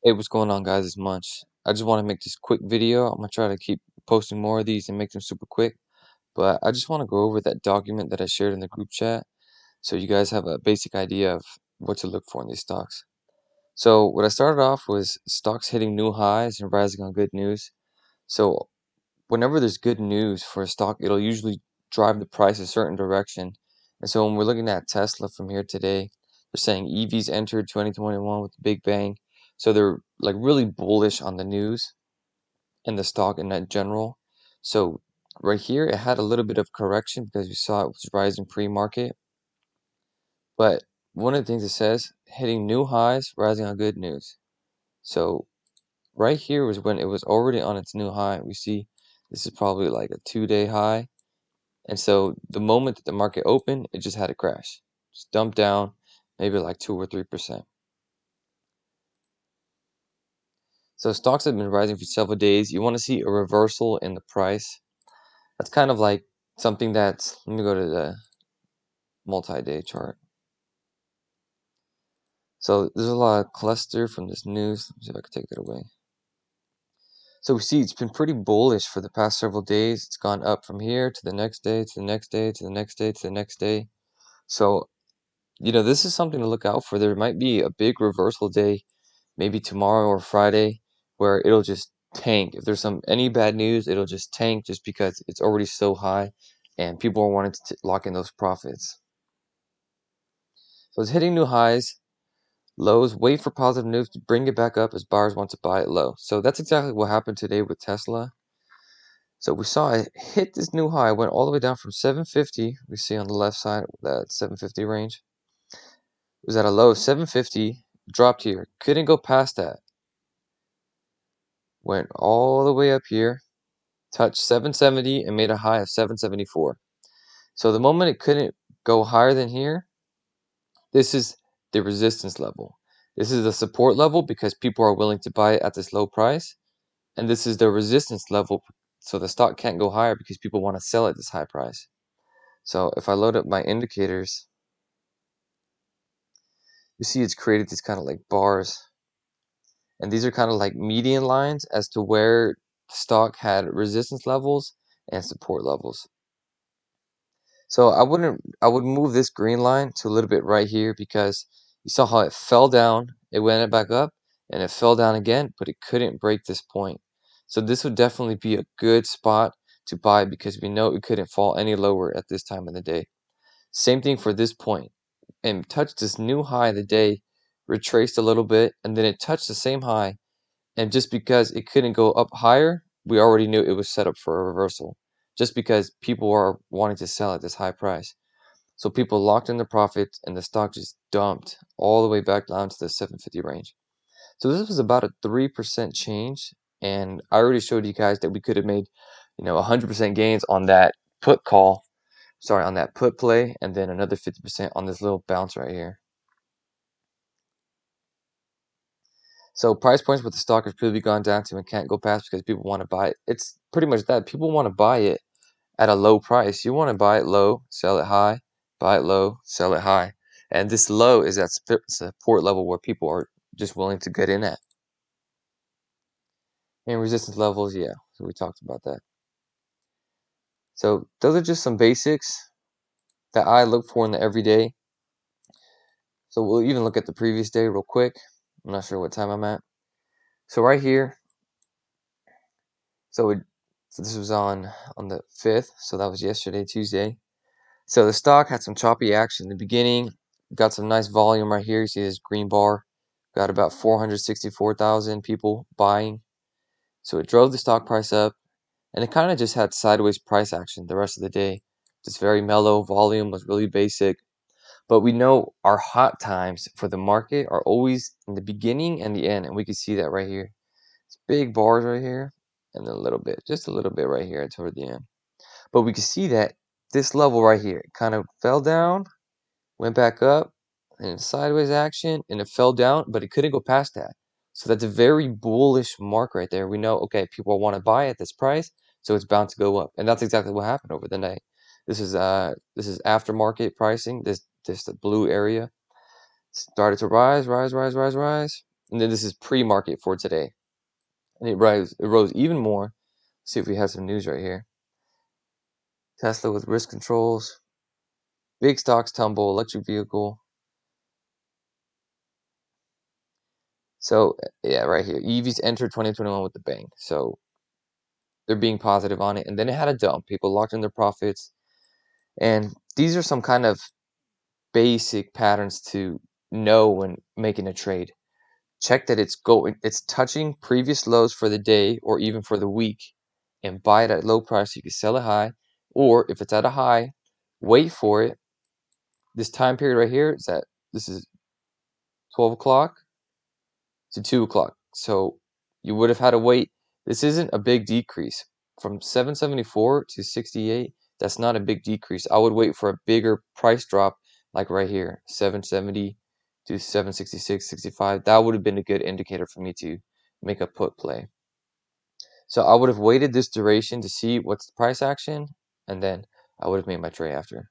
Hey, what's going on, guys? It's Munch. I just want to make this quick video. I'm gonna try to keep posting more of these and make them super quick. But I just want to go over that document that I shared in the group chat so you guys have a basic idea of what to look for in these stocks. So what I started off was stocks hitting new highs and rising on good news. So whenever there's good news for a stock, it'll usually drive the price a certain direction. And so when we're looking at Tesla from here today, they're saying EVs entered 2021 with a big bang. So they're like really bullish on the news and the stock in that general. So right here, it had a little bit of correction because we saw it was rising pre-market. But one of the things it says, hitting new highs, rising on good news. So right here was when it was already on its new high. We see this is probably like a 2-day high. And so the moment that the market opened, it just had a crash. Just dumped down maybe like 2 or 3%. So stocks have been rising for several days. You want to see a reversal in the price. That's kind of like something that's, let me go to the multi-day chart. So there's a lot of cluster from this news. Let me see if I can take that away. So we see it's been pretty bullish for the past several days. It's gone up from here to the next day, to the next day, to the next day, to the next day. So, this is something to look out for. There might be a big reversal day, maybe tomorrow or Friday, where it'll just tank. If there's any bad news, it'll just tank just because it's already so high and people are wanting to lock in those profits. So it's hitting new highs, lows, wait for positive news to bring it back up as buyers want to buy it low. So that's exactly what happened today with Tesla. So we saw it hit this new high, went all the way down from 750. We see on the left side that 750 range. It was at a low of 750, dropped here, couldn't go past that. Went all the way up here, touched 770 and made a high of 774. So the moment it couldn't go higher than here, this is the resistance level. This is the support level because people are willing to buy it at this low price. And this is the resistance level, so the stock can't go higher because people want to sell at this high price. So if I load up my indicators, you see it's created these kind of like bars. And these are kind of like median lines as to where stock had resistance levels and support levels. So I would move this green line to a little bit right here because you saw how it fell down, it went back up, and it fell down again, but it couldn't break this point. So this would definitely be a good spot to buy because we know it couldn't fall any lower at this time of the day. Same thing for this point. And touched this new high of the day, retraced a little bit, and then it touched the same high. And just because it couldn't go up higher, we already knew it was set up for a reversal. Just because people are wanting to sell at this high price. So people locked in the profits and the stock just dumped all the way back down to the 750 range. So this was about a 3% change. And I already showed you guys that we could have made, 100% gains on that put call. Sorry, on that put play, and then another 50% on this little bounce right here. So price points with the stock has really gone down to and can't go past because people want to buy it. It's pretty much that. People want to buy it at a low price. You want to buy it low, sell it high, buy it low, sell it high. And this low is that support level where people are just willing to get in at. And resistance levels, yeah, so we talked about that. So those are just some basics that I look for in the everyday. So we'll even look at the previous day real quick. I'm not sure what time I'm at. So right here, so this was on the 5th, so that was yesterday, Tuesday. So the stock had some choppy action in the beginning, got some nice volume right here. You see this green bar, got about 464,000 people buying. So it drove the stock price up, and it kind of just had sideways price action the rest of the day. Just very mellow, volume was really basic. But we know our hot times for the market are always in the beginning and the end, and we can see that right here. It's big bars right here, and then a little bit, just a little bit right here toward the end. But we can see that this level right here kind of fell down, went back up, and sideways action, and it fell down, but it couldn't go past that. So that's a very bullish mark right there. We know, okay, people want to buy at this price, so it's bound to go up, and that's exactly what happened over the night. This is aftermarket pricing. This the blue area started to rise, rise, rise, rise, rise, And then this is pre-market for today. And it rose even more. Let's see if we have some news right here. Tesla with risk controls. Big stocks tumble, electric vehicle. So yeah, right here. EVs entered 2021 with the bang. So they're being positive on it. And then it had a dump. People locked in their profits. And these are some kind of basic patterns to know when making a trade. Check that it's touching previous lows for the day or even for the week, and buy it at low price so you can sell it high. Or if it's at a high, wait for it. This time period right here is this is 12 o'clock to 2 o'clock. So you would have had to wait. This isn't a big decrease. From 774 to 68, that's not a big decrease. I would wait for a bigger price drop like right here, 770 to 766, 65. That would have been a good indicator for me to make a put play. So I would have waited this duration to see what's the price action, and then I would have made my trade after.